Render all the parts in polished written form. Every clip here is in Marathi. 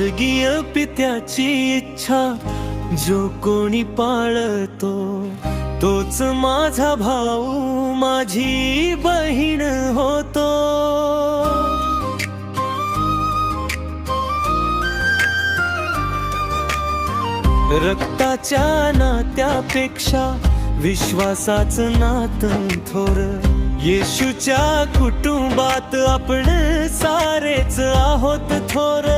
स्वर्गीय पित्याची इच्छा जो कोणी पाळतो तोच माझा भाऊ माझी बहीण होतो. रक्ताच्या नात्यापेक्षा विश्वासाचं नातं थोर. येशूच्या कुटुंबात आपण सारेच आहोत थोर.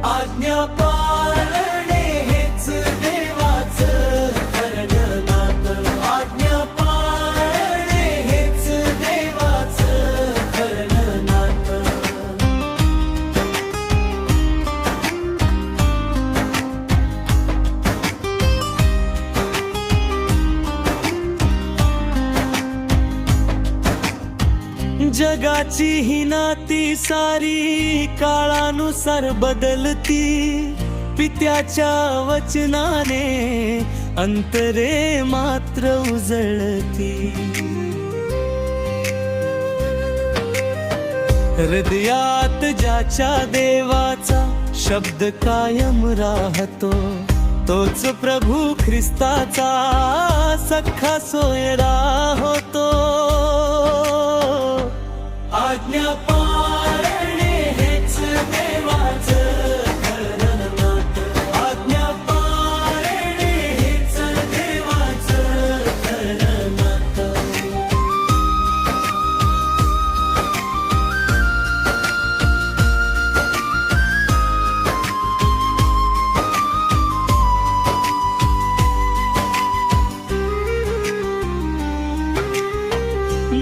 आज्ञा पाळणे हेच देवाचं खरं नातं. आज्ञा पाळणे हेच देवाचं खरं नातं. जगाची ही नाती सारी काळानुसार बदलती. पित्याच्या वचनाने अंतरे मात्र उजळती. हृदयात ज्याच्या देवाचा शब्द कायम राहतो तोच प्रभू ख्रिस्ताचा सख्खा सोयरा होतो. आज्ञा पाळणे हेच देवाचं खरं नातं. आज्ञा पाळणे हेच देवाचं खरं नातं.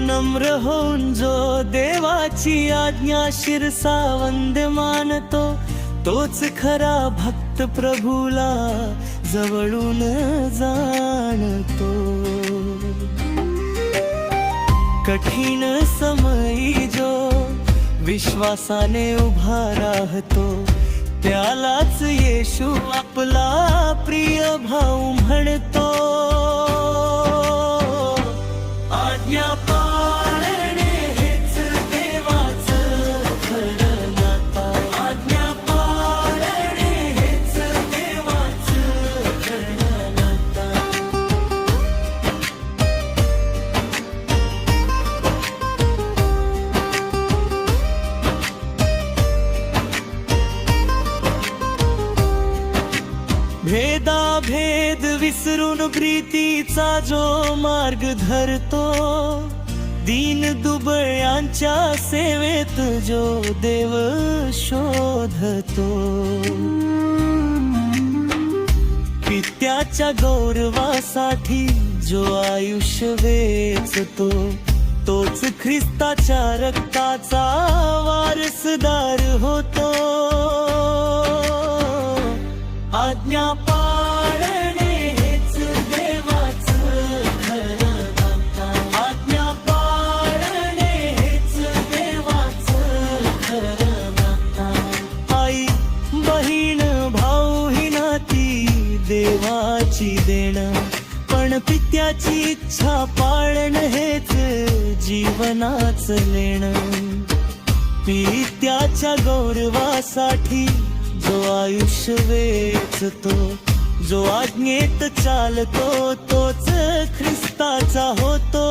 नम्र होऊन जो देवाची आज्ञा शिरसावंद मानतो तोच खरा भक्त प्रभूला जवळून जाणतो. कठीण समयी जो विश्वासाने उभा राहतो त्यालाच येशू आपला प्रिय भाऊ म्हणतो. आज्ञा पाळणे हेच देवाचं खरं नातं. आज्ञा पाळणे हेच देवाचं खरं नातं. भेदाभेद विसरून प्रीतीचा जो मार्ग धरतो. दीन दुबळ्यांच्या सेवेत जो देव शोधतो. पित्याच्या गौरवासाठी जो आयुष्य वेचतो तोच ख्रिस्ताच्या रक्ताचा वारसदार होतो. आज्ञा पाळणे हेच देवाचं खरं नातं. आज्ञा पाळणे हेच देवाचं खरं नातं. आई बहीण भाऊ ही नाती देवाची देणं पण पित्याची इच्छा पाळणं हेच जीवनाचं लेणं. पित्याच्या गौरवासाठी जो आयुष्य वेचतो जो आज्ञेत चालतो तोच ख्रिस्ताचा होतो.